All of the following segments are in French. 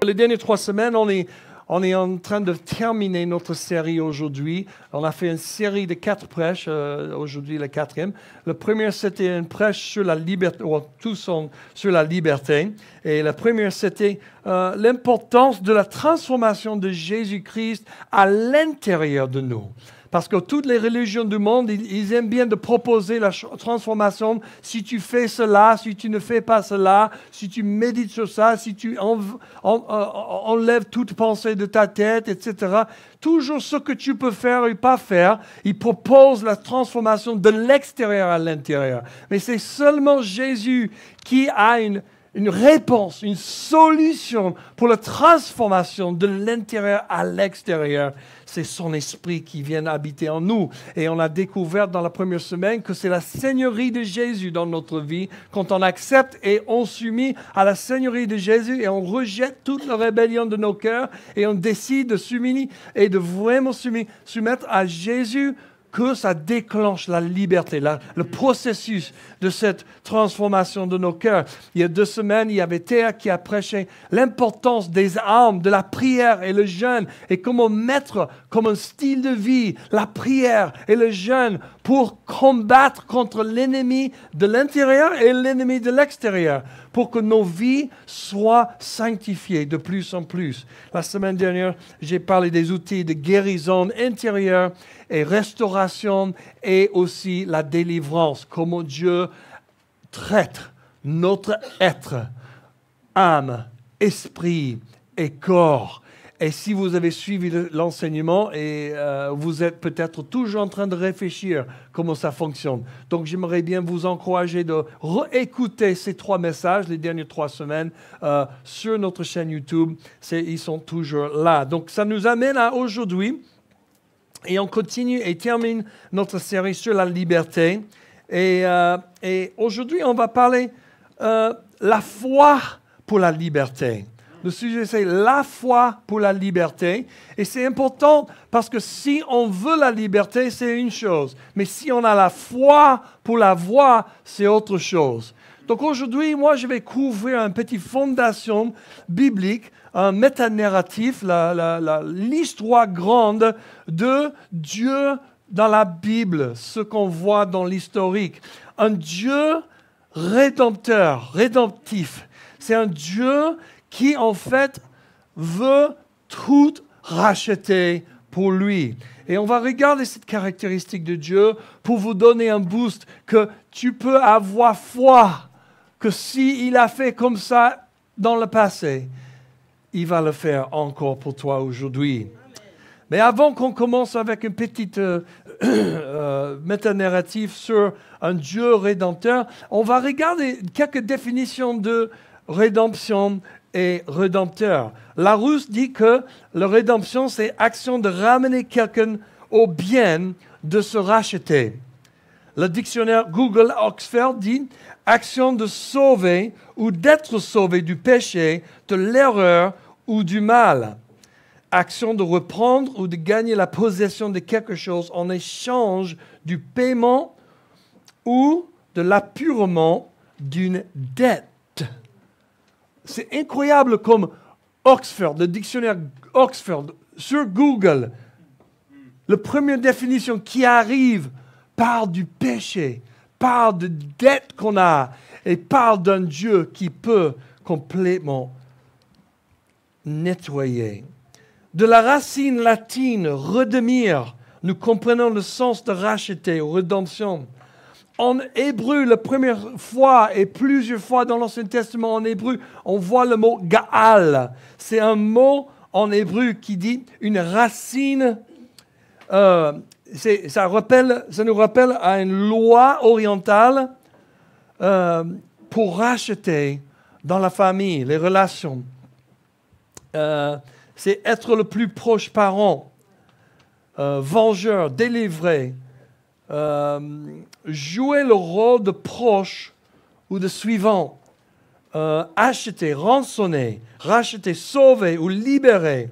Les dernières 3 semaines, on est en train de terminer notre série aujourd'hui. On a fait une série de 4 prêches, aujourd'hui la 4e. Le premier, c'était une prêche sur la liberté, ou tous sont sur la liberté. Et la première, c'était l'importance de la transformation de Jésus-Christ à l'intérieur de nous. Parce que toutes les religions du monde, ils aiment bien de proposer la transformation. Si tu fais cela, si tu ne fais pas cela, si tu médites sur ça, si tu enlèves toute pensée de ta tête, etc. Toujours ce que tu peux faire et pas faire, ils proposent la transformation de l'extérieur à l'intérieur. Mais c'est seulement Jésus qui a une réponse, une solution pour la transformation de l'intérieur à l'extérieur. C'est son esprit qui vient habiter en nous. Et on a découvert dans la première semaine que c'est la seigneurie de Jésus dans notre vie. Quand on accepte et on s'unit à la seigneurie de Jésus et on rejette toute la rébellion de nos cœurs et on décide de s'unir et de vraiment soumettre à Jésus, que ça déclenche la liberté, le processus de cette transformation de nos cœurs. Il y a 2 semaines, il y avait Théa qui a prêché l'importance des armes, de la prière et le jeûne, et comment mettre comme un style de vie la prière et le jeûne pour combattre contre l'ennemi de l'intérieur et l'ennemi de l'extérieur, pour que nos vies soient sanctifiées de plus en plus. La semaine dernière, j'ai parlé des outils de guérison intérieure et restauration et aussi la délivrance, comment Dieu traite notre être, âme, esprit et corps. Et si vous avez suivi l'enseignement, et vous êtes peut-être toujours en train de réfléchir comment ça fonctionne. Donc, j'aimerais bien vous encourager de réécouter ces 3 messages, les dernières 3 semaines, sur notre chaîne YouTube. Ils sont toujours là. Donc, ça nous amène à aujourd'hui. Et on continue et termine notre série sur la liberté. Et aujourd'hui, on va parler la foi pour la liberté. Le sujet, c'est la foi pour la liberté. Et c'est important parce que si on veut la liberté, c'est une chose. Mais si on a la foi pour la voie, c'est autre chose. Donc aujourd'hui, moi, je vais couvrir une petite fondation biblique, un métanarratif, l'histoire grande de Dieu dans la Bible, ce qu'on voit dans l'historique. Un Dieu rédemptif. C'est un Dieu qui, en fait, veut tout racheter pour lui. Et on va regarder cette caractéristique de Dieu pour vous donner un boost que tu peux avoir foi que s'il a fait comme ça dans le passé, il va le faire encore pour toi aujourd'hui. Mais avant qu'on commence avec une petite métanarrative sur un Dieu rédempteur, on va regarder quelques définitions de rédemption et rédempteur. Larousse dit que la rédemption, c'est action de ramener quelqu'un au bien, de se racheter. Le dictionnaire Google Oxford dit action de sauver ou d'être sauvé du péché, de l'erreur ou du mal. Action de reprendre ou de gagner la possession de quelque chose en échange du paiement ou de l'appurement d'une dette. C'est incroyable comme Oxford, le dictionnaire Oxford, sur Google, la première définition qui arrive parle du péché, parle de dette qu'on a et parle d'un Dieu qui peut complètement nettoyer. De la racine latine, redemir, nous comprenons le sens de racheter ou rédemption. En hébreu, la première fois et plusieurs fois dans l'Ancien Testament en hébreu, on voit le mot Gaal. C'est un mot en hébreu qui dit une racine. Ça nous rappelle à une loi orientale pour racheter dans la famille, les relations. C'est être le plus proche parent, vengeur, délivré. Jouer le rôle de proche ou de suivant, acheter, rançonner, racheter, sauver ou libérer.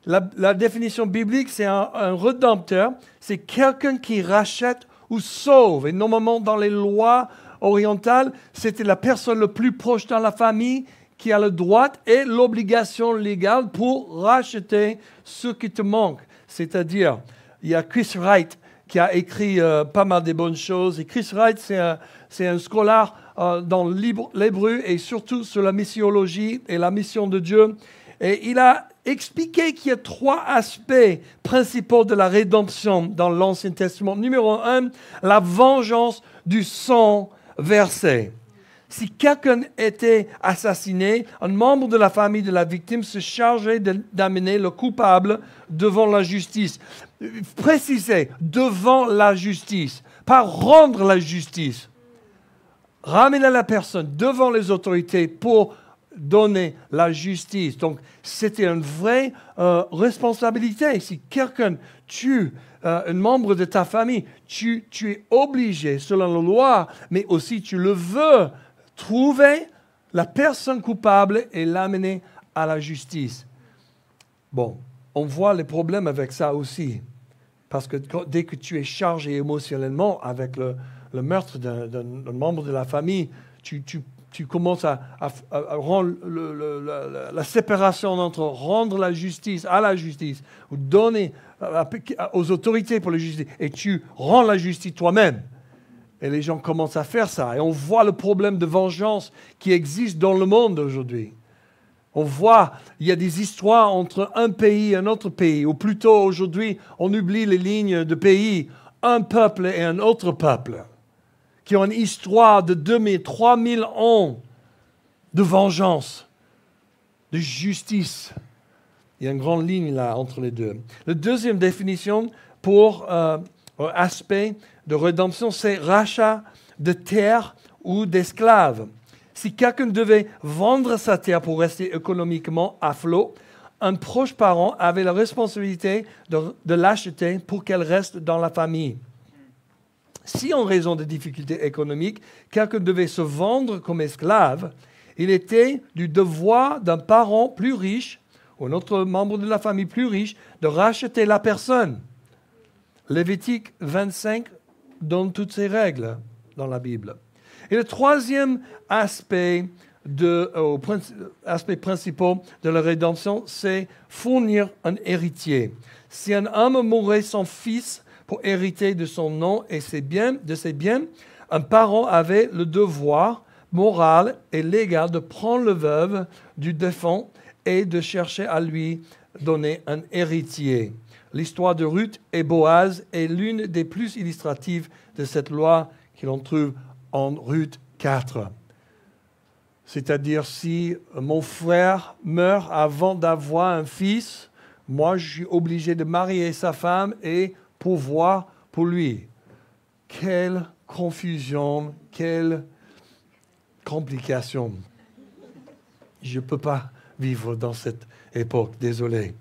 La définition biblique, c'est un rédempteur, c'est quelqu'un qui rachète ou sauve. Et normalement, dans les lois orientales, c'était la personne la plus proche dans la famille qui a le droit et l'obligation légale pour racheter ce qui te manque. C'est-à-dire, il y a Chris Wright qui a écrit pas mal de bonnes choses. Et Chris Wright, c'est un scholar dans l'hébreu et surtout sur la missiologie et la mission de Dieu. Et il a expliqué qu'il y a 3 aspects principaux de la rédemption dans l'Ancien Testament. Numéro 1, la vengeance du sang versé. Si quelqu'un était assassiné, un membre de la famille de la victime se chargeait d'amener le coupable devant la justice. Précisez, devant la justice, pas rendre la justice. Ramener la personne devant les autorités pour donner la justice. Donc, c'était une vraie responsabilité. Si quelqu'un tue un membre de ta famille, tu es obligé, selon la loi, mais aussi tu le veux, trouver la personne coupable et l'amener à la justice. Bon, on voit les problèmes avec ça aussi. Parce que dès que tu es chargé émotionnellement avec le meurtre d'un membre de la famille, tu commences à rendre la séparation entre rendre la justice à la justice ou donner aux autorités pour la justice et tu rends la justice toi-même. Et les gens commencent à faire ça. Et on voit le problème de vengeance qui existe dans le monde aujourd'hui. On voit, il y a des histoires entre un pays et un autre pays. Ou plutôt, aujourd'hui, on oublie les lignes de pays. Un peuple et un autre peuple. Qui ont une histoire de 2000, 3000 ans de vengeance, de justice. Il y a une grande ligne là entre les deux. La deuxième définition pour aspect de rédemption, c'est rachat de terre ou d'esclaves. Si quelqu'un devait vendre sa terre pour rester économiquement à flot, un proche parent avait la responsabilité de l'acheter pour qu'elle reste dans la famille. Si en raison de difficultés économiques, quelqu'un devait se vendre comme esclave, il était du devoir d'un parent plus riche ou un autre membre de la famille plus riche de racheter la personne. Lévitique 25 donne toutes ces règles dans la Bible. Et le troisième aspect principal de la rédemption, c'est fournir un héritier. Si un homme mourait sans fils pour hériter de son nom et de ses biens, un parent avait le devoir moral et légal de prendre le veuve du défunt et de chercher à lui donner un héritier. L'histoire de Ruth et Boaz est l'une des plus illustratives de cette loi que l'on trouve en Ruth 4. C'est-à-dire, si mon frère meurt avant d'avoir un fils, moi, je suis obligé de marier sa femme et pourvoir pour lui. Quelle confusion, quelle complication. Je ne peux pas vivre dans cette époque, désolé.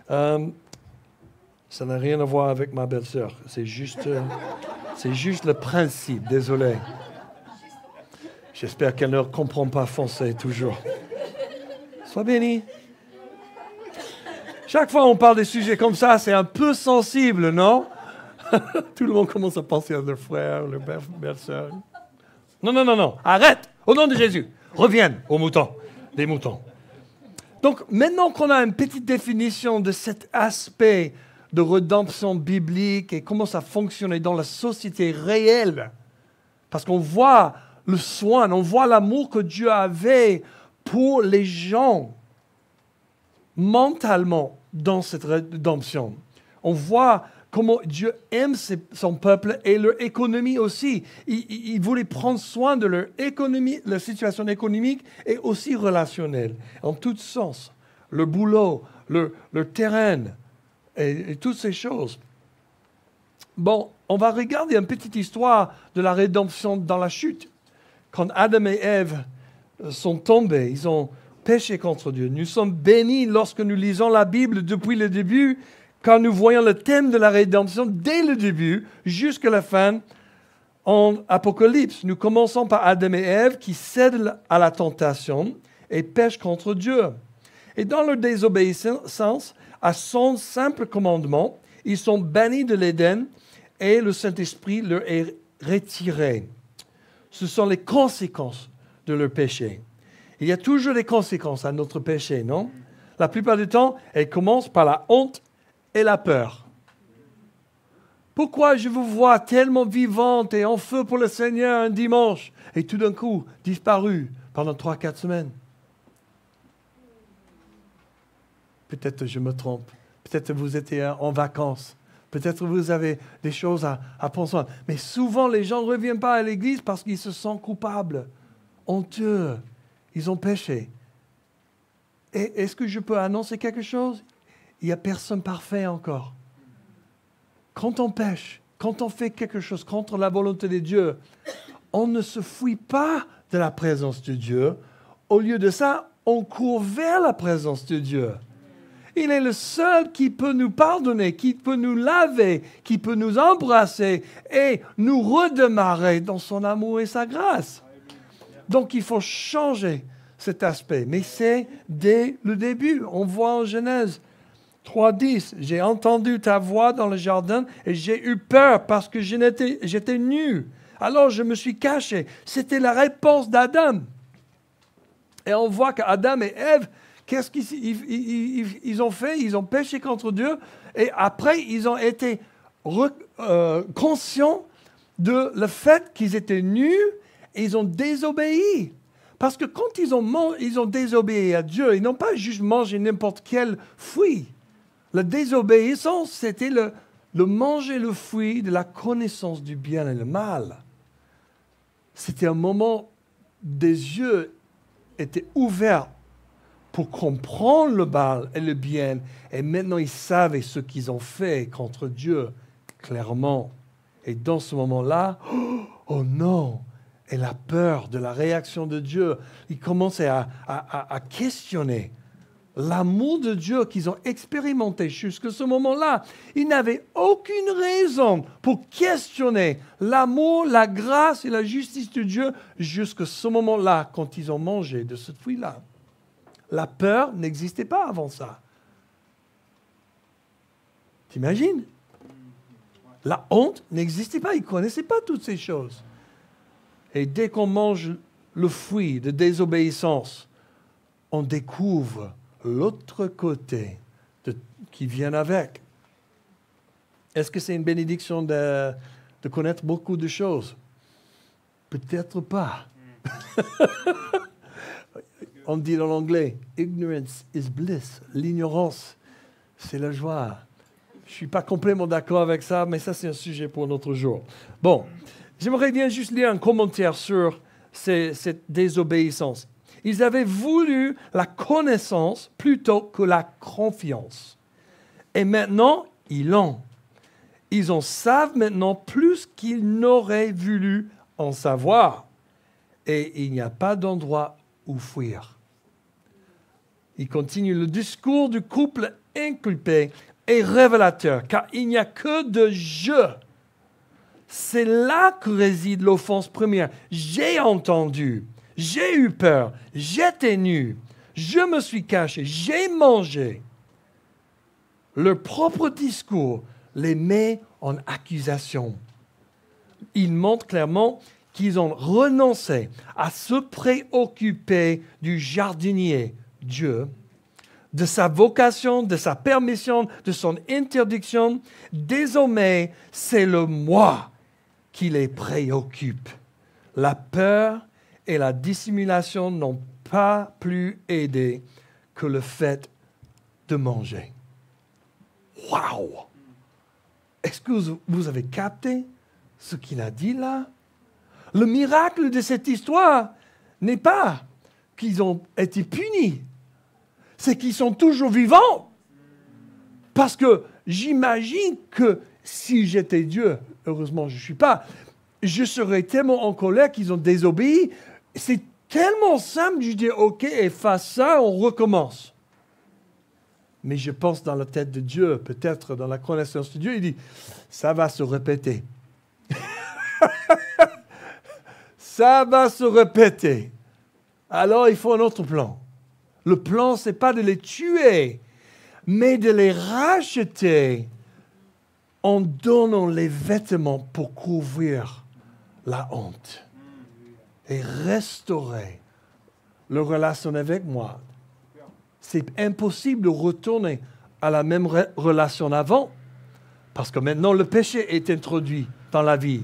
Ça n'a rien à voir avec ma belle-sœur. C'est juste le principe, désolé. J'espère qu'elle ne comprend pas français toujours. Sois béni. Chaque fois qu'on parle des sujets comme ça, c'est un peu sensible, non? Tout le monde commence à penser à leur frère, leur belle-sœur. Non. Arrête! Au nom de Jésus. Revienne aux moutons. Des moutons. Donc, maintenant qu'on a une petite définition de cet aspect de rédemption biblique et comment ça fonctionnait dans la société réelle, parce qu'on voit le soin, on voit l'amour que Dieu avait pour les gens mentalement dans cette rédemption. On voit comment Dieu aime son peuple et leur économie aussi. Il voulait prendre soin de leur économie, leur situation économique et aussi relationnelle, en tous sens. Le boulot, leur terrain et toutes ces choses. Bon, on va regarder une petite histoire de la rédemption dans la chute. Quand Adam et Ève sont tombés, ils ont péché contre Dieu. Nous sommes bénis lorsque nous lisons la Bible depuis le début, quand nous voyons le thème de la rédemption dès le début jusqu'à la fin en Apocalypse. Nous commençons par Adam et Ève qui cèdent à la tentation et pêchent contre Dieu. Et dans leur désobéissance à son simple commandement, ils sont bannis de l'Éden et le Saint-Esprit leur est retiré. Ce sont les conséquences de leur péché. Il y a toujours des conséquences à notre péché, non? La plupart du temps, elles commencent par la honte et la peur. Pourquoi je vous vois tellement vivante et en feu pour le Seigneur un dimanche et tout d'un coup disparu pendant 3-4 semaines? Peut-être je me trompe. Peut-être vous étiez en vacances. Peut-être vous avez des choses à penser. Mais souvent, les gens ne reviennent pas à l'église parce qu'ils se sentent coupables, honteux. Ils ont péché. Et est-ce que je peux annoncer quelque chose? Il n'y a personne parfait encore. Quand on pêche, quand on fait quelque chose contre la volonté de Dieu, on ne se fuit pas de la présence de Dieu. Au lieu de ça, on court vers la présence de Dieu. Il est le seul qui peut nous pardonner, qui peut nous laver, qui peut nous embrasser et nous redémarrer dans son amour et sa grâce. Donc, il faut changer cet aspect. Mais c'est dès le début. On voit en Genèse 3:10, « J'ai entendu ta voix dans le jardin et j'ai eu peur parce que j'étais nu. Alors, je me suis caché. » C'était la réponse d'Adam. Et on voit qu'Adam et Ève, qu'est-ce qu'ils ont fait? Ils ont péché contre Dieu et après, ils ont été conscients de le fait qu'ils étaient nus et ils ont désobéi. Parce que quand ils ont désobéi à Dieu, ils n'ont pas juste mangé n'importe quel fruit. La désobéissance, c'était le manger le fruit de la connaissance du bien et le mal. C'était un moment des yeux étaient ouverts pour comprendre le mal et le bien. Et maintenant, ils savaient ce qu'ils ont fait contre Dieu, clairement. Et dans ce moment-là, oh non! Et la peur de la réaction de Dieu, ils commençaient à questionner l'amour de Dieu qu'ils ont expérimenté jusqu'à ce moment-là. Ils n'avaient aucune raison pour questionner l'amour, la grâce et la justice de Dieu jusqu'à ce moment-là, quand ils ont mangé de ce fruit-là. La peur n'existait pas avant ça. T'imagines? La honte n'existait pas. Ils ne connaissaient pas toutes ces choses. Et dès qu'on mange le fruit de désobéissance, on découvre l'autre côté qui vient avec. Est-ce que c'est une bénédiction de connaître beaucoup de choses? Peut-être pas. On dit en anglais, « Ignorance is bliss ». L'ignorance, c'est la joie. Je ne suis pas complètement d'accord avec ça, mais ça, c'est un sujet pour un autre jour. Bon, j'aimerais bien juste lire un commentaire sur cette désobéissance. Ils avaient voulu la connaissance plutôt que la confiance. Et maintenant, ils l'ont. Ils en savent maintenant plus qu'ils n'auraient voulu en savoir. Et il n'y a pas d'endroit où fuir. Il continue. Le discours du couple inculpé est révélateur, car il n'y a que de je. C'est là que réside l'offense première. J'ai entendu. J'ai eu peur, j'étais nu, je me suis caché, j'ai mangé. Leur propre discours les met en accusation. Ils montrent clairement qu'ils ont renoncé à se préoccuper du jardinier, Dieu, de sa vocation, de sa permission, de son interdiction. Désormais, c'est le moi qui les préoccupe. La peur et la dissimulation n'ont pas plus aidé que le fait de manger. Waouh! Est-ce que vous avez capté ce qu'il a dit là? Le miracle de cette histoire n'est pas qu'ils ont été punis, c'est qu'ils sont toujours vivants. Parce que j'imagine que si j'étais Dieu, heureusement je ne suis pas, je serais tellement en colère qu'ils ont désobéi. C'est tellement simple, je dis OK, et face ça, on recommence. Mais je pense dans la tête de Dieu, peut-être dans la connaissance de Dieu, il dit, ça va se répéter. Ça va se répéter. Alors, il faut un autre plan. Le plan, ce n'est pas de les tuer, mais de les racheter en donnant les vêtements pour couvrir la honte et restaurer leur relation avec moi. C'est impossible de retourner à la même relation d'avant, parce que maintenant le péché est introduit dans la vie.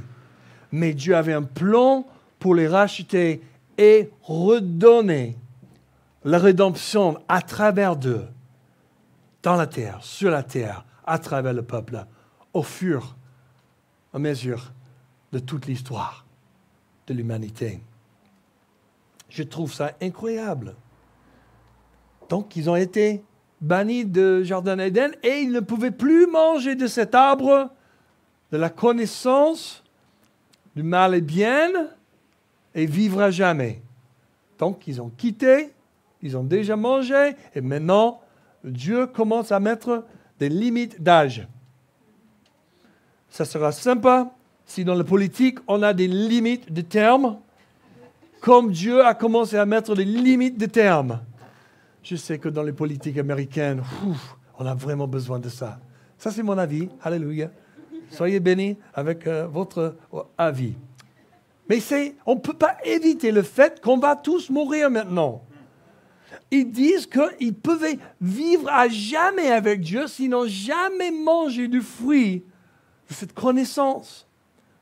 Mais Dieu avait un plan pour les racheter et redonner la rédemption à travers d'eux, dans la terre, sur la terre, à travers le peuple, au fur et à mesure de toute l'histoire de l'humanité. Je trouve ça incroyable. Donc, ils ont été bannis du Jardin d'Éden et ils ne pouvaient plus manger de cet arbre de la connaissance du mal et bien et vivre à jamais. Donc, ils ont quitté, ils ont déjà mangé et maintenant, Dieu commence à mettre des limites d'âge. Ça sera sympa si dans la politique, on a des limites de termes, comme Dieu a commencé à mettre des limites de termes. Je sais que dans les politiques américaines, on a vraiment besoin de ça. Ça, c'est mon avis. Alléluia. Soyez bénis avec votre avis. Mais on ne peut pas éviter le fait qu'on va tous mourir maintenant. Ils disent qu'ils pouvaient vivre à jamais avec Dieu s'ils n'ont jamais mangé du fruit de cette connaissance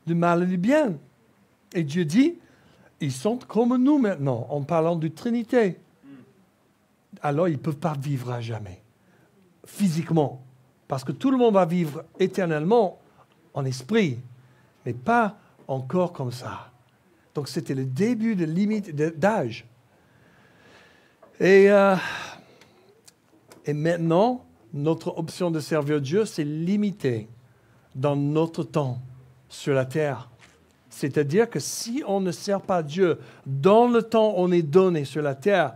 du mal et du bien. Et Dieu dit, ils sont comme nous maintenant, en parlant de Trinité. Alors, ils ne peuvent pas vivre à jamais, physiquement. Parce que tout le monde va vivre éternellement en esprit, mais pas encore comme ça. Donc, c'était le début de limite d'âge. Et maintenant, notre option de servir Dieu, c'est limité dans notre temps sur la terre. C'est-à-dire que si on ne sert pas Dieu dans le temps on est donné sur la terre,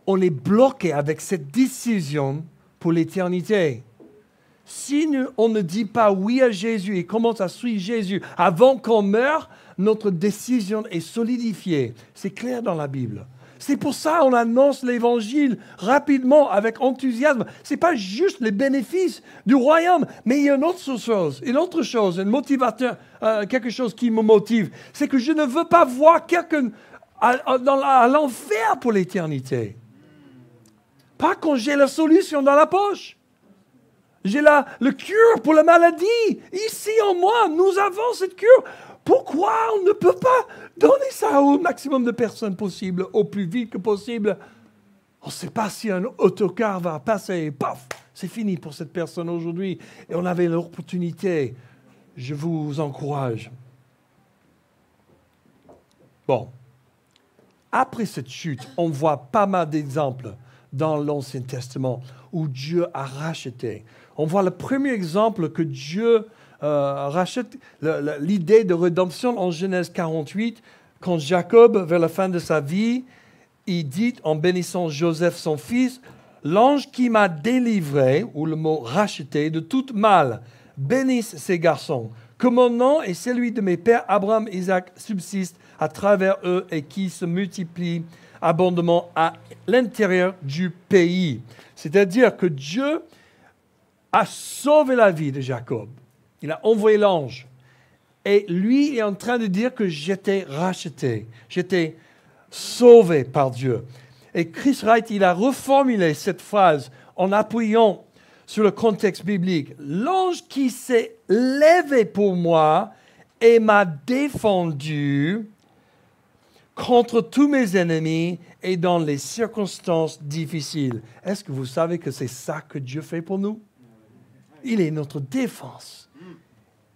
on est bloqué avec cette décision pour l'éternité. Si on ne dit pas oui à Jésus et commence à suivre Jésus avant qu'on meure, notre décision est solidifiée. C'est clair dans la Bible. C'est pour ça qu'on annonce l'Évangile rapidement, avec enthousiasme. Ce n'est pas juste les bénéfices du royaume, mais il y a une autre chose, un motivateur, quelque chose qui me motive. C'est que je ne veux pas voir quelqu'un à l'enfer pour l'éternité. Pas quand j'ai la solution dans la poche. J'ai le cure pour la maladie. Ici en moi, nous avons cette cure. Pourquoi on ne peut pas donner ça au maximum de personnes possible, au plus vite que possible? On ne sait pas si un autocar va passer. Paf, c'est fini pour cette personne aujourd'hui. Et on avait l'opportunité. Je vous encourage. Bon. Après cette chute, on voit pas mal d'exemples dans l'Ancien Testament où Dieu a racheté. On voit le premier exemple que Dieu rachète l'idée de rédemption en Genèse 48, quand Jacob, vers la fin de sa vie, il dit en bénissant Joseph, son fils, « L'ange qui m'a délivré, ou le mot racheté, de tout mal, bénisse ces garçons, que mon nom et celui de mes pères Abraham et Isaac subsistent à travers eux et qui se multiplient abondamment à l'intérieur du pays. » C'est-à-dire que Dieu a sauvé la vie de Jacob. Il a envoyé l'ange. Et lui, il est en train de dire que j'étais racheté. J'étais sauvé par Dieu. Et Chris Wright, il a reformulé cette phrase en appuyant sur le contexte biblique. L'ange qui s'est levé pour moi et m'a défendu contre tous mes ennemis et dans les circonstances difficiles. Est-ce que vous savez que c'est ça que Dieu fait pour nous? Il est notre défense.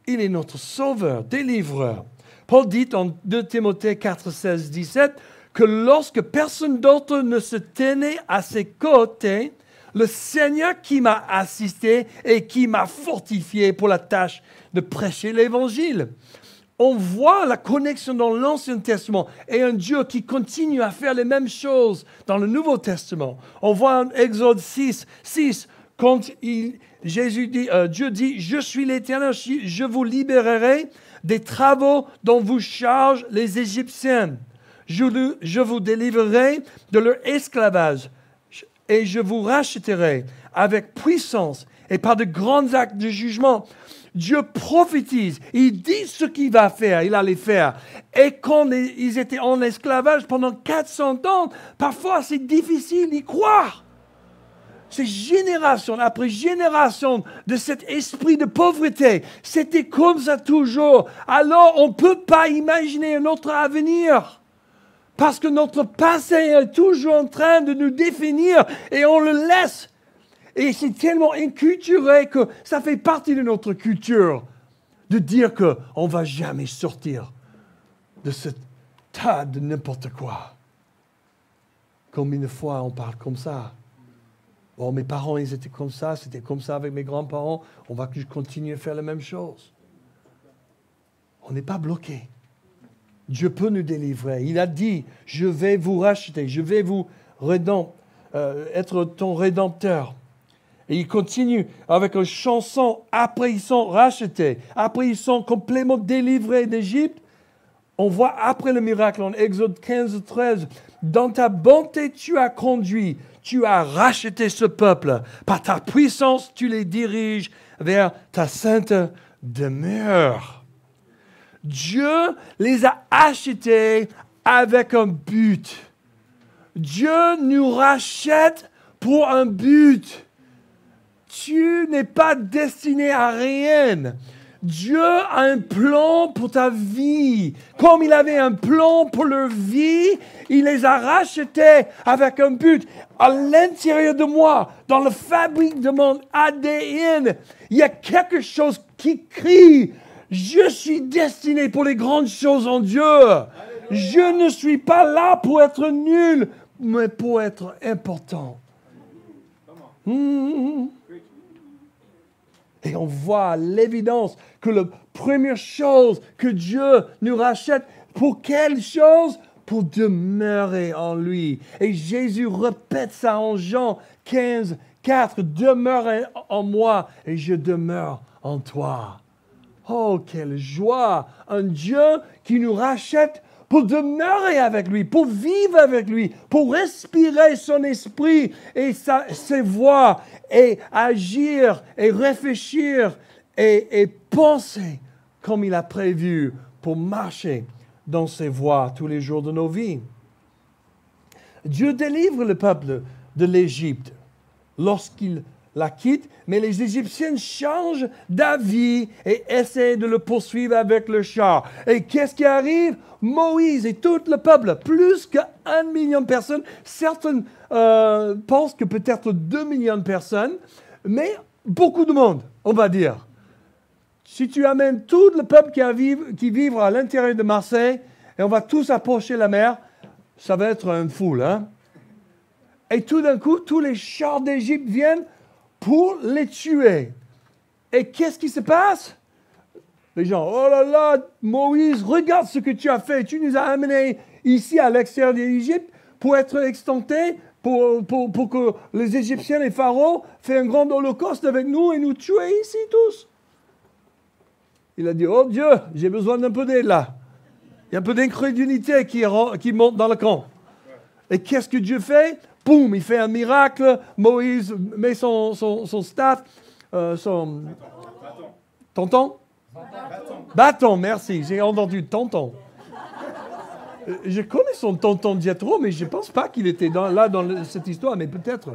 Il est notre sauveur, délivreur. Paul dit en 2 Timothée 4, 16, 17 que lorsque personne d'autre ne se tenait à ses côtés, le Seigneur qui m'a assisté et qui m'a fortifié pour la tâche de prêcher l'Évangile. On voit la connexion dans l'Ancien Testament et un Dieu qui continue à faire les mêmes choses dans le Nouveau Testament. On voit en Exode 6, quand Dieu dit « Je suis l'Éternel, je vous libérerai des travaux dont vous chargent les Égyptiens. Je vous délivrerai de leur esclavage et je vous rachèterai avec puissance et par de grands actes de jugement. Dieu prophétise. Il dit ce qu'il va faire, il allait faire. Et quand ils étaient en esclavage pendant 400 ans, parfois c'est difficile d'y croire. C'est génération après génération de cet esprit de pauvreté. C'était comme ça toujours. Alors on ne peut pas imaginer un autre avenir. Parce que notre passé est toujours en train de nous définir et on le laisse. Et c'est tellement inculturé que ça fait partie de notre culture de dire qu'on ne va jamais sortir de ce tas de n'importe quoi. Combien de fois on parle comme ça? Bon, mes parents, ils étaient comme ça, c'était comme ça avec mes grands-parents, on va continuer à faire la même chose. On n'est pas bloqué. Dieu peut nous délivrer. Il a dit, je vais vous racheter, je vais vous être ton rédempteur. Et il continue avec une chanson, après ils sont rachetés, après ils sont complètement délivrés d'Égypte. On voit après le miracle en Exode 15, 13, dans ta bonté tu as conduit, tu as racheté ce peuple. Par ta puissance, tu les diriges vers ta sainte demeure. Dieu les a achetés avec un but. Dieu nous rachète pour un but. Tu n'es pas destiné à rien. Dieu a un plan pour ta vie. Comme il avait un plan pour leur vie, il les a rachetés avec un but. À l'intérieur de moi, dans la fabrique de mon ADN, il y a quelque chose qui crie. Je suis destiné pour les grandes choses en Dieu. Je ne suis pas là pour être nul, mais pour être important. Et on voit à l'évidence que la première chose que Dieu nous rachète, pour quelle chose? Pour demeurer en lui. Et Jésus répète ça en Jean 15, 4. Demeure en moi et je demeure en toi. Oh, quelle joie! Un Dieu qui nous rachète pour demeurer avec lui, pour vivre avec lui, pour respirer son esprit et ses voix, et agir et réfléchir et penser comme il a prévu pour marcher dans ses voies tous les jours de nos vies. Dieu délivre le peuple de l'Égypte lorsqu'il la quitte, mais les Égyptiens changent d'avis et essaient de le poursuivre avec le char. Et qu'est-ce qui arrive? Moïse et tout le peuple, plus qu'1 million de personnes, certains pensent que peut-être 2 millions de personnes, mais beaucoup de monde, on va dire. Si tu amènes tout le peuple qui vit à l'intérieur de Marseille, et on va tous approcher la mer, ça va être une foule. Hein? Et tout d'un coup, tous les chars d'Égypte viennent pour les tuer. Et qu'est-ce qui se passe? Les gens, oh là là, Moïse, regarde ce que tu as fait. Tu nous as amenés ici à l'extérieur de l'Égypte pour être extinctés, pour que les Égyptiens, les pharaons, fassent un grand holocauste avec nous et nous tuer ici tous. Il a dit, oh Dieu, j'ai besoin d'un peu d'aide là. Il y a un peu d'incrédulité qui monte dans le camp. Et qu'est-ce que Dieu fait? Boum, il fait un miracle. Moïse met son staff, son... Tonton? Bâton, merci. J'ai entendu tonton. Je connais son tonton Jethro, mais je ne pense pas qu'il était là dans cette histoire, mais peut-être.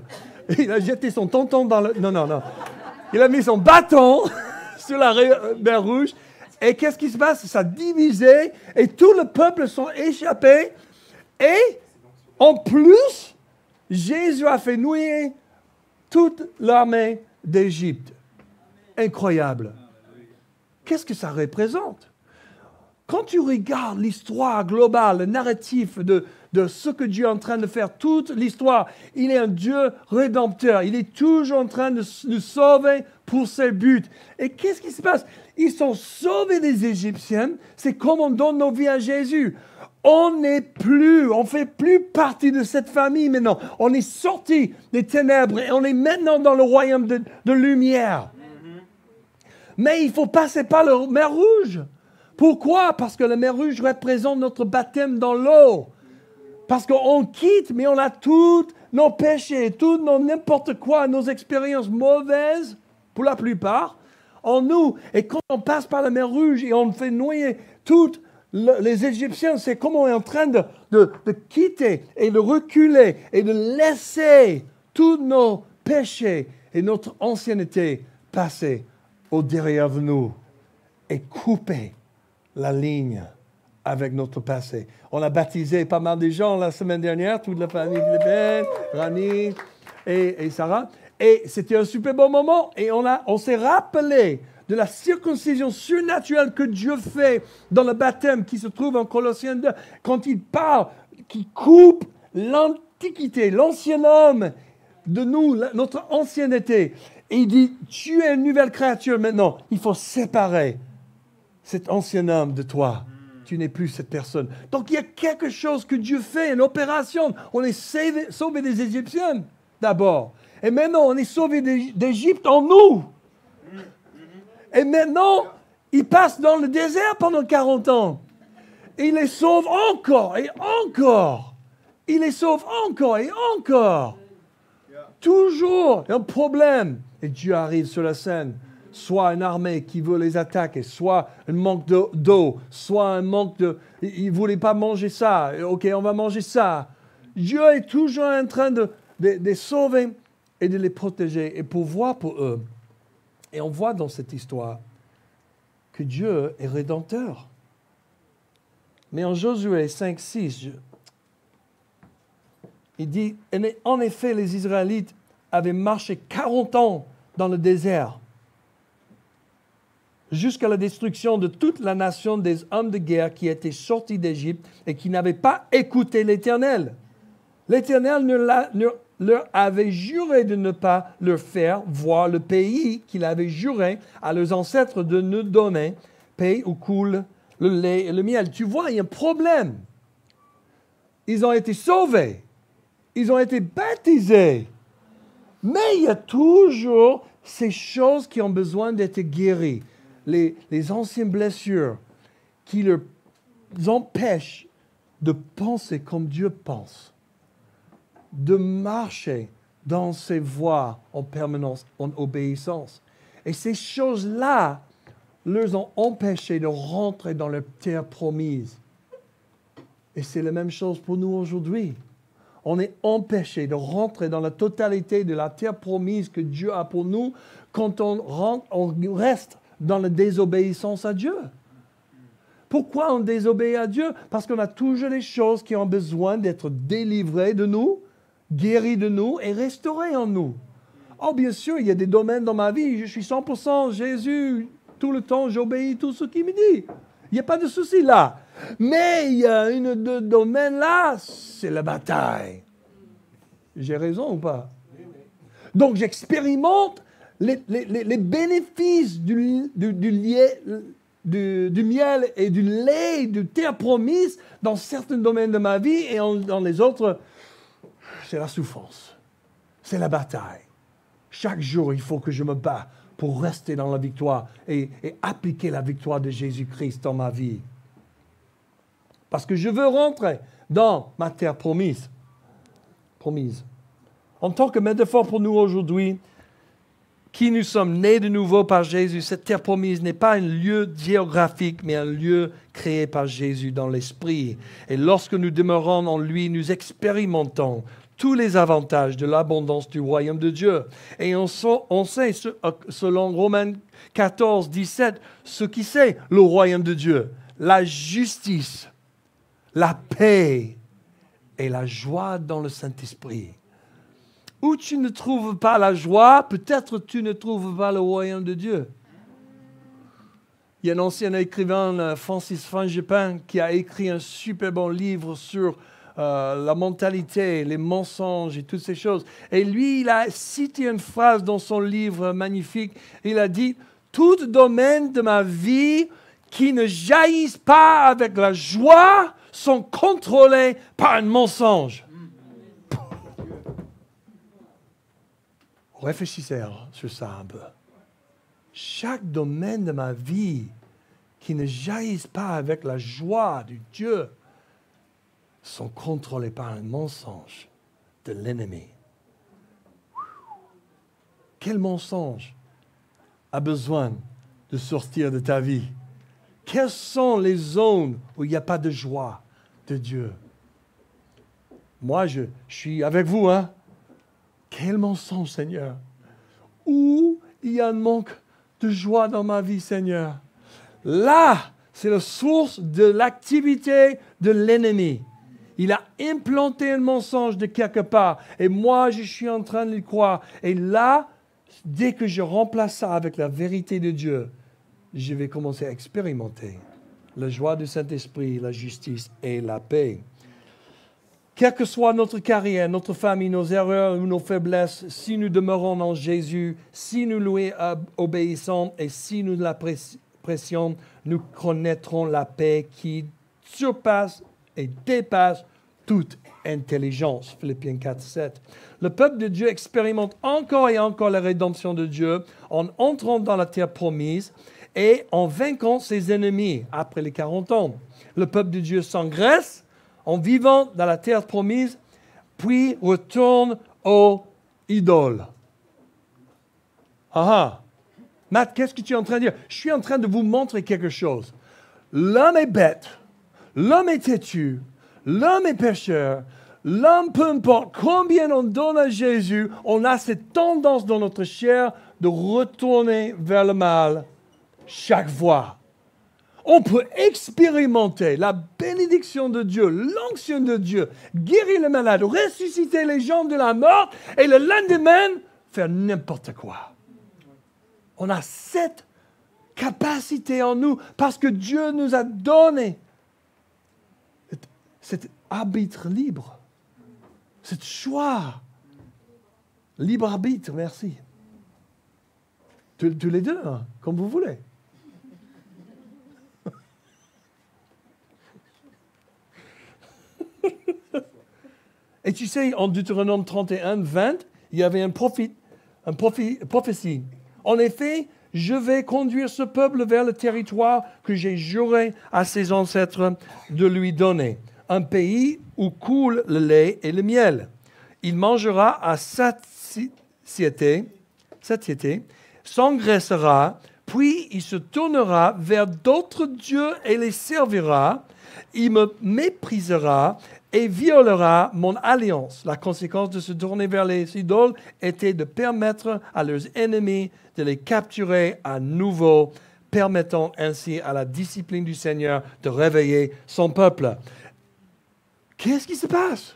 Il a jeté son tonton dans le... Non. Il a mis son bâton sur la mer Rouge. Et qu'est-ce qui se passe? Ça a divisé et tout le peuple sont échappés. Et en plus, Jésus a fait noyer toute l'armée d'Égypte. Incroyable. Qu'est-ce que ça représente? Quand tu regardes l'histoire globale, le narratif de ce que Dieu est en train de faire, toute l'histoire, il est un Dieu rédempteur. Il est toujours en train de nous sauver pour ses buts. Et qu'est-ce qui se passe? Ils sont sauvés des Égyptiens. C'est comme on donne nos vies à Jésus. On ne fait plus partie de cette famille maintenant. On est sorti des ténèbres et on est maintenant dans le royaume de lumière. Mais il faut passer par la mer Rouge. Pourquoi? Parce que la mer Rouge représente notre baptême dans l'eau. Parce qu'on quitte, mais on a tous nos péchés, tout n'importe quoi, nos expériences mauvaises, pour la plupart. en nous. Et quand on passe par la mer Rouge et on fait noyer tous les Égyptiens, c'est comme on est en train de quitter et de reculer et de laisser tous nos péchés et notre ancienneté passer au derrière de nous et couper la ligne avec notre passé. On a baptisé pas mal de gens la semaine dernière, toute la famille Philippine, Rani et Sarah. Et c'était un super bon moment. Et on s'est rappelé de la circoncision surnaturelle que Dieu fait dans le baptême qui se trouve en Colossiens 2, quand il parle, qui coupe l'antiquité, l'ancien homme de nous, notre ancienneté. Et il dit, tu es une nouvelle créature maintenant. Il faut séparer cet ancien homme de toi. Tu n'es plus cette personne. Donc, il y a quelque chose que Dieu fait, une opération. On est sauvé des Égyptiens, d'abord. Et maintenant, on est sauvé d'Égypte en nous. Et maintenant, il passe dans le désert pendant 40 ans. Et il les sauve encore et encore. Il les sauve encore et encore. Toujours un problème. Et Dieu arrive sur la scène. Soit une armée qui veut les attaquer, soit un manque d'eau, soit un manque de... Ils ne voulaient pas manger ça. OK, on va manger ça. Dieu est toujours en train de les sauver et de les protéger et pourvoir pour eux. Et on voit dans cette histoire que Dieu est rédempteur. Mais en Josué 5, 6, il dit, en effet, les Israélites avaient marché 40 ans dans le désert, jusqu'à la destruction de toute la nation des hommes de guerre qui étaient sortis d'Égypte et qui n'avaient pas écouté l'Éternel. L'Éternel leur avait juré de ne pas leur faire voir le pays qu'il avait juré à leurs ancêtres de nous donner, pays où coule le lait et le miel. Tu vois, il y a un problème. Ils ont été sauvés. Ils ont été baptisés. Mais il y a toujours ces choses qui ont besoin d'être guéries. Les anciennes blessures qui leur empêchent de penser comme Dieu pense, de marcher dans ses voies en permanence, en obéissance. Et ces choses-là leur ont empêché de rentrer dans leur terre promise. Et c'est la même chose pour nous aujourd'hui. On est empêché de rentrer dans la totalité de la terre promise que Dieu a pour nous quand on reste dans la désobéissance à Dieu. Pourquoi on désobéit à Dieu? Parce qu'on a toujours des choses qui ont besoin d'être délivrées de nous, guéries de nous et restaurées en nous. Oh, bien sûr, il y a des domaines dans ma vie, je suis 100% Jésus, tout le temps, j'obéis tout ce qu'il me dit. Il n'y a pas de souci là. Mais il y a deux domaines là, c'est la bataille. J'ai raison ou pas? Donc, j'expérimente les bénéfices du miel et du lait, de terre promise dans certains domaines de ma vie et dans les autres, c'est la souffrance. C'est la bataille. Chaque jour, il faut que je me bats pour rester dans la victoire et appliquer la victoire de Jésus-Christ dans ma vie. Parce que je veux rentrer dans ma terre promise. En tant que métaphore pour nous aujourd'hui, qui nous sommes nés de nouveau par Jésus, cette terre promise n'est pas un lieu géographique, mais un lieu créé par Jésus dans l'esprit. Et lorsque nous demeurons en lui, nous expérimentons tous les avantages de l'abondance du royaume de Dieu. Et on sait, selon Romains 14, 17, ce qui c'est le royaume de Dieu. La justice, la paix et la joie dans le Saint-Esprit. Où tu ne trouves pas la joie, peut-être tu ne trouves pas le royaume de Dieu. Il y a un ancien écrivain, Francis Frangipane, qui a écrit un super bon livre sur la mentalité, les mensonges et toutes ces choses. Et lui, il a cité une phrase dans son livre magnifique. Il a dit, « Tout domaine de ma vie qui ne jaillissent pas avec la joie sont contrôlés par un mensonge. » Réfléchissez sur ça un peu. Chaque domaine de ma vie qui ne jaillissent pas avec la joie du Dieu sont contrôlés par un mensonge de l'ennemi. Quel mensonge a besoin de sortir de ta vie? Quelles sont les zones où il n'y a pas de joie de Dieu? Moi, je suis avec vous, hein? Quel mensonge, Seigneur! Où il y a un manque de joie dans ma vie, Seigneur? Là, c'est la source de l'activité de l'ennemi. Il a implanté un mensonge de quelque part. Et moi, je suis en train de le croire. Et là, dès que je remplace ça avec la vérité de Dieu, je vais commencer à expérimenter la joie du Saint-Esprit, la justice et la paix. Quelle que soit notre carrière, notre famille, nos erreurs ou nos faiblesses, si nous demeurons en Jésus, si nous lui obéissons et si nous l'apprécions, nous connaîtrons la paix qui surpasse et dépasse toute intelligence. Philippiens 4, 7. Le peuple de Dieu expérimente encore et encore la rédemption de Dieu en entrant dans la terre promise et en vainquant ses ennemis après les 40 ans. Le peuple de Dieu s'engraisse en vivant dans la terre promise, puis retourne aux idoles. Ah! Matt, qu'est-ce que tu es en train de dire? Je suis en train de vous montrer quelque chose. L'homme est bête, l'homme est têtu, l'homme est pécheur, l'homme, peu importe combien on donne à Jésus, on a cette tendance dans notre chair de retourner vers le mal chaque fois. On peut expérimenter la bénédiction de Dieu, l'onction de Dieu, guérir les malades, ressusciter les gens de la mort et le lendemain faire n'importe quoi. On a cette capacité en nous parce que Dieu nous a donné cet arbitre libre, cet choix. Libre arbitre, merci. Tous les deux, hein, comme vous voulez. Et tu sais, en Deutéronome 31, 20, il y avait une prophétie. En effet, je vais conduire ce peuple vers le territoire que j'ai juré à ses ancêtres de lui donner, un pays où coule le lait et le miel. Il mangera à satiété, s'engraissera, puis il se tournera vers d'autres dieux et les servira. Il me méprisera et violera mon alliance. La conséquence de se tourner vers les idoles était de permettre à leurs ennemis de les capturer à nouveau, permettant ainsi à la discipline du Seigneur de réveiller son peuple. Qu'est-ce qui se passe?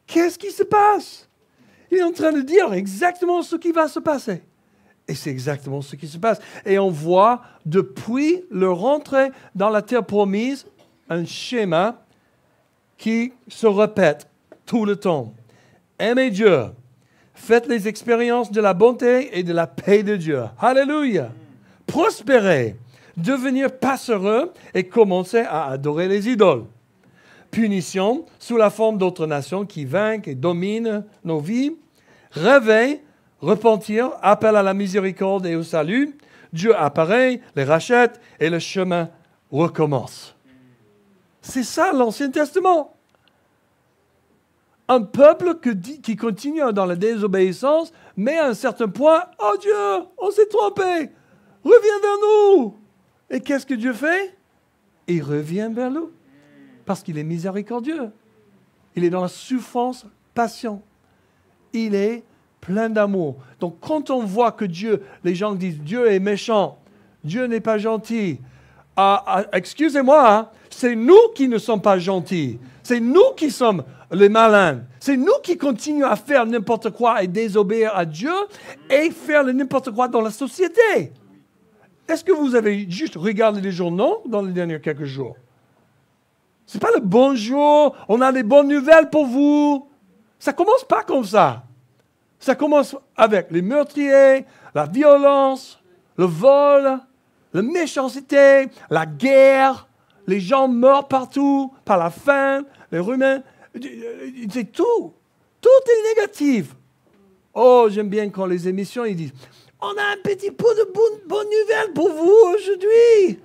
Qu'est-ce qui se passe? Il est en train de dire exactement ce qui va se passer. Et c'est exactement ce qui se passe. Et on voit, depuis leur rentrée dans la terre promise, un schéma qui se répète tout le temps. Aimez Dieu. Faites les expériences de la bonté et de la paix de Dieu. Alléluia. Prospérez. Devenir passereux et commencer à adorer les idoles. Punition sous la forme d'autres nations qui vainquent et dominent nos vies. Réveil, repentir, appel à la miséricorde et au salut. Dieu apparaît, les rachète et le chemin recommence. C'est ça l'Ancien Testament. Un peuple qui continue dans la désobéissance, mais à un certain point, « Oh Dieu, on s'est trompé, reviens vers nous !» Et qu'est-ce que Dieu fait? Il revient vers nous, parce qu'il est miséricordieux. Il est dans la souffrance patient. Il est plein d'amour. Donc quand on voit que Dieu, les gens disent « Dieu est méchant, Dieu n'est pas gentil », excusez-moi, hein, c'est nous qui ne sommes pas gentils. C'est nous qui sommes les malins. C'est nous qui continuons à faire n'importe quoi et désobéir à Dieu et faire n'importe quoi dans la société. Est-ce que vous avez juste regardé les journaux dans les derniers quelques jours? Ce n'est pas le bonjour, on a des bonnes nouvelles pour vous. Ça ne commence pas comme ça. Ça commence avec les meurtriers, la violence, le vol, la méchanceté, la guerre, les gens meurent partout, par la faim, les rumeurs, c'est tout. Tout est négatif. Oh, j'aime bien quand les émissions, ils disent « On a un petit peu de bonnes nouvelles pour vous aujourd'hui.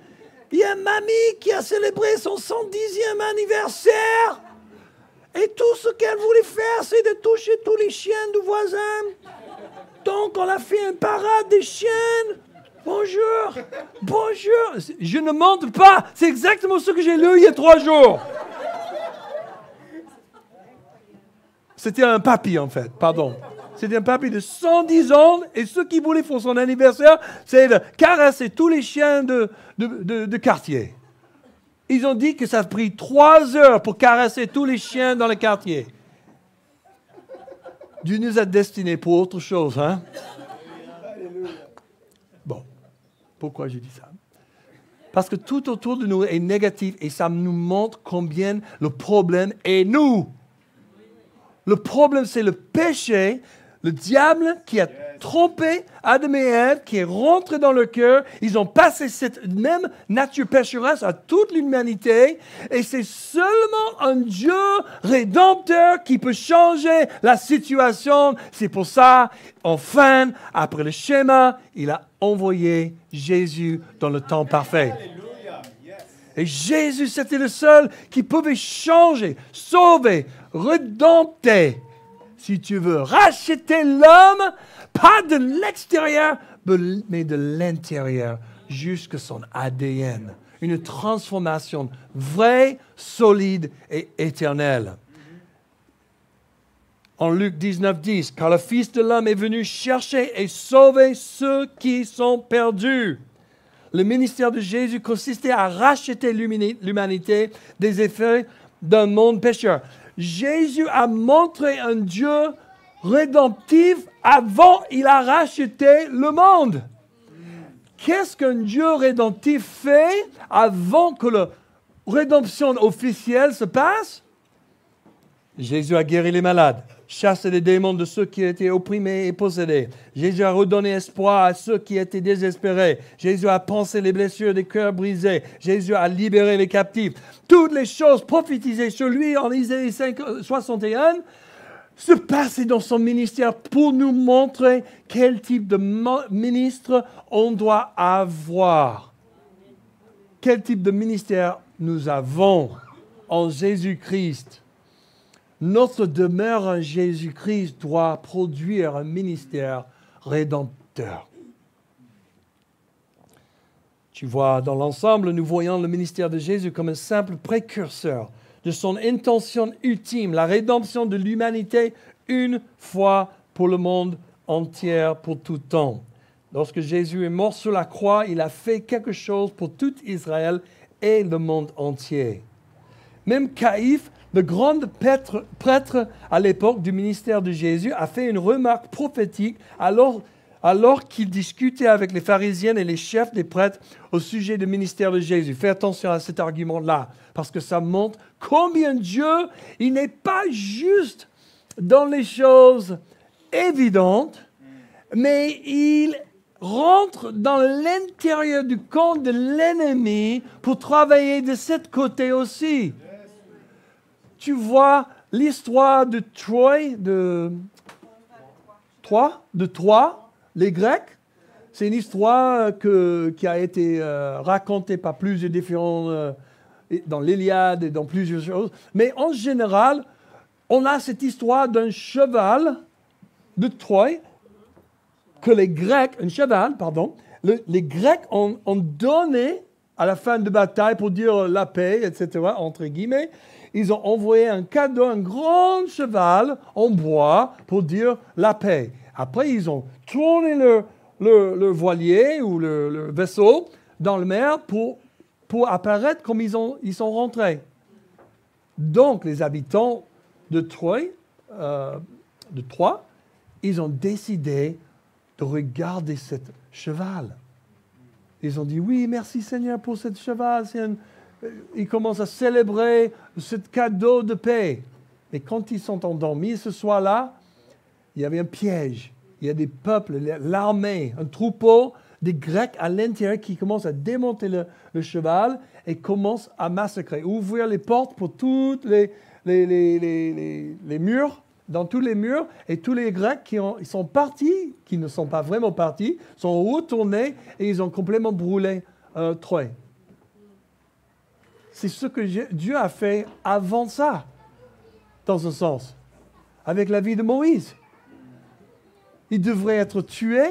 Il y a mamie qui a célébré son 110e anniversaire. Et tout ce qu'elle voulait faire, c'est de toucher tous les chiens du voisin. Donc, on a fait une parade des chiens. Bonjour, bonjour. Je ne monte pas. C'est exactement ce que j'ai lu il y a 3 jours. C'était un papy, en fait, pardon. C'était un papy de 110 ans, et ce qu'il voulait pour son anniversaire, c'est de caresser tous les chiens de quartier. Ils ont dit que ça a pris 3 heures pour caresser tous les chiens dans le quartier. Dieu nous a destinés pour autre chose, hein? Bon, pourquoi j'ai dit ça? Parce que tout autour de nous est négatif, et ça nous montre combien le problème est nous. Le problème, c'est le péché, le diable qui a trompé Adam et Ève, qui est rentré dans leur cœur. Ils ont passé cette même nature pécheresse à toute l'humanité. Et c'est seulement un Dieu rédempteur qui peut changer la situation. C'est pour ça, enfin, après le schéma, il a envoyé Jésus dans le temps parfait. Et Jésus, c'était le seul qui pouvait changer, sauver, rédempter, si tu veux, racheter l'homme, pas de l'extérieur, mais de l'intérieur, jusqu'à son ADN. Une transformation vraie, solide et éternelle. En Luc 19:10, car le Fils de l'homme est venu chercher et sauver ceux qui sont perdus. Le ministère de Jésus consistait à racheter l'humanité des effets d'un monde pécheur. Jésus a montré un Dieu rédemptif avant il a racheté le monde. Qu'est-ce qu'un Dieu rédemptif fait avant que la rédemption officielle se passe? Jésus a guéri les malades, chassé les démons de ceux qui étaient opprimés et possédés. Jésus a redonné espoir à ceux qui étaient désespérés. Jésus a pansé les blessures des cœurs brisés. Jésus a libéré les captifs. Toutes les choses prophétisées sur lui en Isaïe 61 se passaient dans son ministère pour nous montrer quel type de ministre on doit avoir. Quel type de ministère nous avons en Jésus-Christ. Notre demeure en Jésus-Christ doit produire un ministère rédempteur. Tu vois, dans l'ensemble, nous voyons le ministère de Jésus comme un simple précurseur de son intention ultime, la rédemption de l'humanité une fois pour le monde entier, pour tout temps. Lorsque Jésus est mort sur la croix, il a fait quelque chose pour tout Israël et le monde entier. Même Caïphe, le grand prêtre à l'époque du ministère de Jésus, a fait une remarque prophétique alors qu'il discutait avec les pharisiens et les chefs des prêtres au sujet du ministère de Jésus. Fais attention à cet argument-là, parce que ça montre combien Dieu, il n'est pas juste dans les choses évidentes, mais il rentre dans l'intérieur du camp de l'ennemi pour travailler de ce côté aussi. Tu vois l'histoire de Troie, les Grecs. C'est une histoire qui a été racontée par plusieurs différents, dans l'Iliade et dans plusieurs choses. Mais en général, on a cette histoire d'un cheval de Troie que les Grecs ont donné à la fin de bataille pour dire la paix, etc., entre guillemets. Ils ont envoyé un cadeau, un grand cheval en bois pour dire la paix. Après, ils ont tourné le voilier ou le vaisseau dans la mer pour apparaître comme ils sont rentrés. Donc, les habitants de Troie, ils ont décidé de regarder ce cheval. Ils ont dit, oui, merci Seigneur pour ce cheval, ils commencent à célébrer ce cadeau de paix. Mais quand ils sont endormis ce soir-là, il y avait un piège. Il y a des peuples, l'armée, un troupeau des Grecs à l'intérieur qui commencent à démonter le cheval et commencent à massacrer, ouvrir les portes pour tous les murs, dans tous les murs, et tous les Grecs ils sont partis, qui ne sont pas vraiment partis, sont retournés et ils ont complètement brûlé Troie. C'est ce que Dieu a fait avant ça, dans un sens, avec la vie de Moïse. Il devrait être tué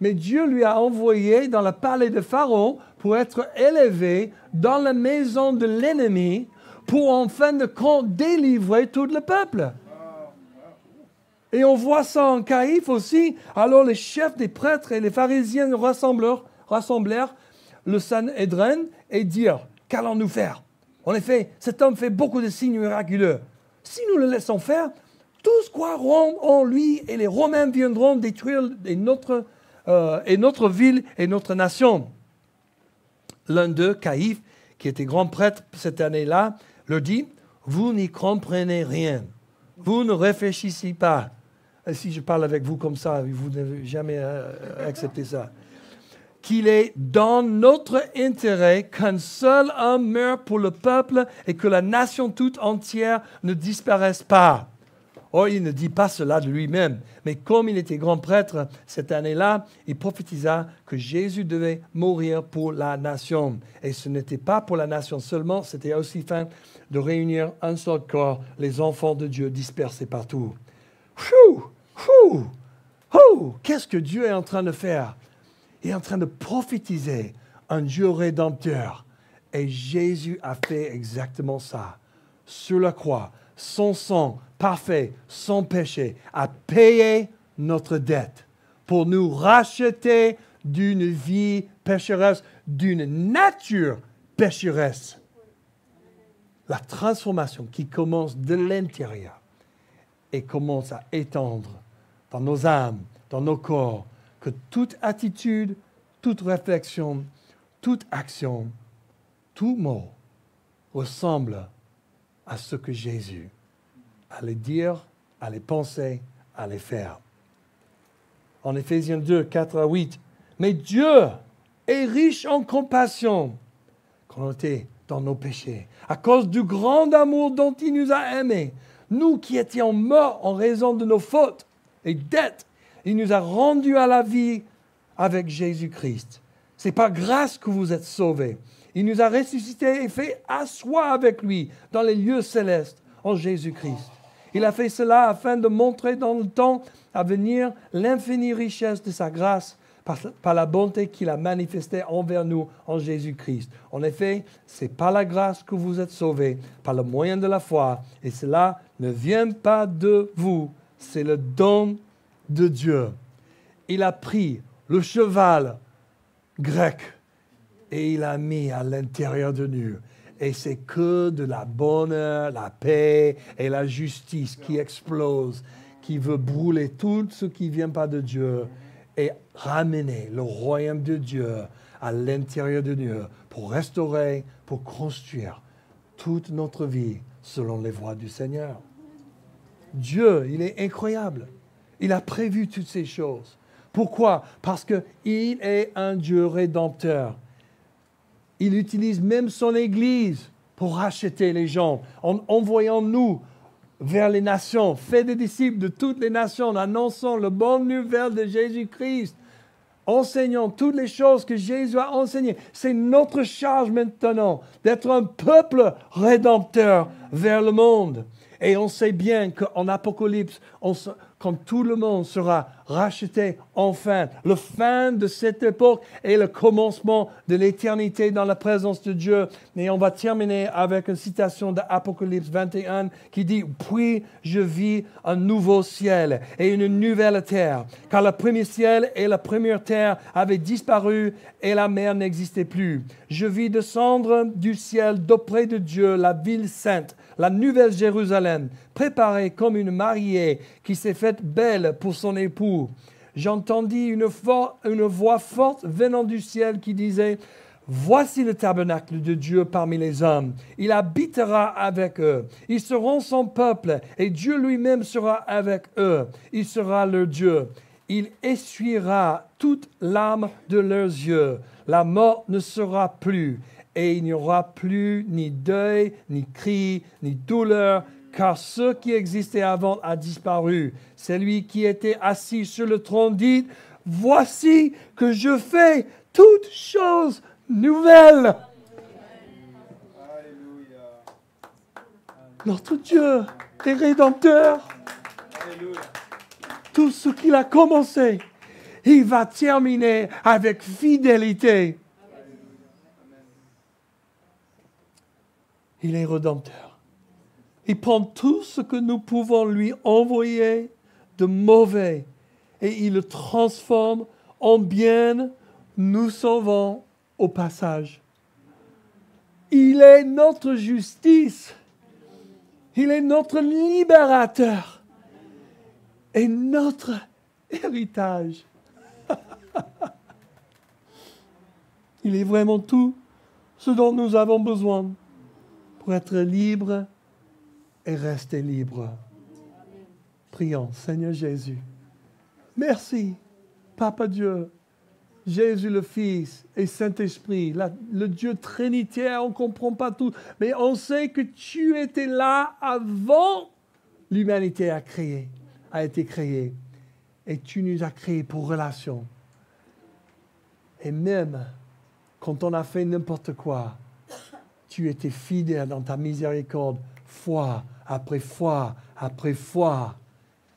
Mais Dieu lui a envoyé dans le palais de Pharaon pour être élevé dans la maison de l'ennemi pour en fin de compte délivrer tout le peuple. Et on voit ça en Caïphe aussi. Alors les chefs des prêtres et les pharisiens rassemblèrent le Sanhédrin et dirent, qu'allons-nous faire? En effet, cet homme fait beaucoup de signes miraculeux. Si nous le laissons faire, tous croiront en lui et les Romains viendront détruire notre ville et notre nation. L'un d'eux, Caïphe, qui était grand prêtre cette année-là, leur dit, vous n'y comprenez rien. Vous ne réfléchissez pas. Et si je parle avec vous comme ça, vous n'avez jamais accepté ça. Qu'il est dans notre intérêt qu'un seul homme meure pour le peuple et que la nation toute entière ne disparaisse pas. Or, il ne dit pas cela de lui-même, mais comme il était grand prêtre cette année-là, il prophétisa que Jésus devait mourir pour la nation. Et ce n'était pas pour la nation seulement, c'était aussi afin de réunir un seul corps, les enfants de Dieu dispersés partout. Qu'est-ce que Dieu est en train de faire? Il est en train de prophétiser un Dieu rédempteur. Et Jésus a fait exactement ça. Sur la croix, son sang parfait, sans péché, a payé notre dette pour nous racheter d'une vie pécheresse, d'une nature pécheresse. La transformation qui commence de l'intérieur et commence à étendre dans nos âmes, dans nos corps, que toute attitude, toute réflexion, toute action, tout mot ressemble à ce que Jésus allait dire, allait penser, allait faire. En Éphésiens 2, 4 à 8, « Mais Dieu est riche en compassion, quand on était dans nos péchés, à cause du grand amour dont il nous a aimés, nous qui étions morts en raison de nos fautes et dettes, il nous a rendus à la vie avec Jésus-Christ. C'est par grâce que vous êtes sauvés. Il nous a ressuscités et fait asseoir avec lui dans les lieux célestes en Jésus-Christ. Il a fait cela afin de montrer dans le temps à venir l'infinie richesse de sa grâce par la bonté qu'il a manifestée envers nous en Jésus-Christ. En effet, c'est par la grâce que vous êtes sauvés, par le moyen de la foi, et cela ne vient pas de vous, c'est le don de Dieu. Il a pris le cheval grec et il l'a mis à l'intérieur de nous. Et c'est que de la bonheur, la paix et la justice qui explosent, qui veut brûler tout ce qui ne vient pas de Dieu et ramener le royaume de Dieu à l'intérieur de nous pour restaurer, pour construire toute notre vie selon les voies du Seigneur. Dieu, il est incroyable. Il a prévu toutes ces choses. Pourquoi? Parce qu'il est un Dieu rédempteur. Il utilise même son Église pour racheter les gens, en envoyant nous vers les nations. Faites des disciples de toutes les nations, annonçant le bonne nouvelle de Jésus-Christ, enseignant toutes les choses que Jésus a enseignées. C'est notre charge maintenant d'être un peuple rédempteur vers le monde. Et on sait bien qu'en Apocalypse, quand tout le monde sera racheté enfin, le fin de cette époque et le commencement de l'éternité dans la présence de Dieu. Et on va terminer avec une citation d'Apocalypse 21 qui dit « Puis je vis un nouveau ciel et une nouvelle terre, car le premier ciel et la première terre avaient disparu et la mer n'existait plus. Je vis descendre du ciel d'auprès de Dieu la ville sainte, la nouvelle Jérusalem, préparée comme une mariée qui s'est faite belle pour son époux. J'entendis une voix forte venant du ciel qui disait, « Voici le tabernacle de Dieu parmi les hommes. Il habitera avec eux. Ils seront son peuple et Dieu lui-même sera avec eux. Il sera leur Dieu. Il essuiera toute larme de leurs yeux. La mort ne sera plus. Et il n'y aura plus ni deuil, ni cri, ni douleur, car ce qui existait avant a disparu. Celui qui était assis sur le trône dit, « Voici que je fais toutes choses nouvelles. » Notre Dieu est rédempteur. Tout ce qu'il a commencé, il va terminer avec fidélité. Il est rédempteur. Il prend tout ce que nous pouvons lui envoyer de mauvais et il le transforme en bien, nous sauvant au passage. Il est notre justice. Il est notre libérateur et notre héritage. Il est vraiment tout ce dont nous avons besoin pour être libres et rester libres. Prions, Seigneur Jésus. Merci, Papa Dieu, Jésus le Fils et Saint-Esprit, le Dieu trinitaire, on ne comprend pas tout, mais on sait que tu étais là avant l'humanité a été créée. Et tu nous as créés pour relation. Et même quand on a fait n'importe quoi, tu étais fidèle dans ta miséricorde, fois après fois après fois.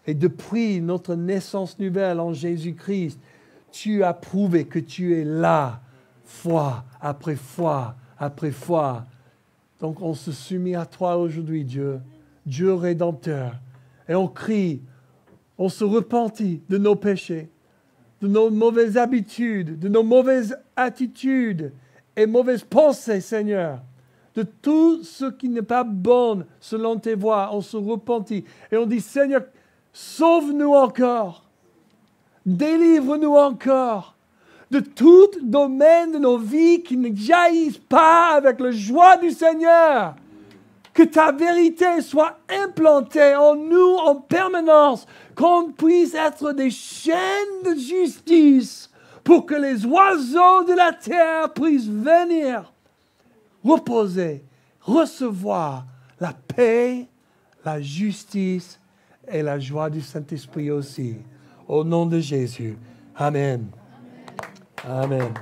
Et depuis notre naissance nouvelle en Jésus-Christ, tu as prouvé que tu es là, fois après fois après fois. Donc on se soumet à toi aujourd'hui, Dieu, Dieu rédempteur. Et on crie, on se repentit de nos péchés, de nos mauvaises habitudes, de nos mauvaises attitudes et mauvaises pensées, Seigneur. De tout ce qui n'est pas bon selon tes voies, on se repentit. Et on dit, Seigneur, sauve-nous encore. Délivre-nous encore de tout domaine de nos vies qui ne jaillissent pas avec la joie du Seigneur. Que ta vérité soit implantée en nous en permanence, qu'on puisse être des chaînes de justice pour que les oiseaux de la terre puissent venir reposer, recevoir la paix, la justice et la joie du Saint-Esprit aussi. Au nom de Jésus. Amen. Amen.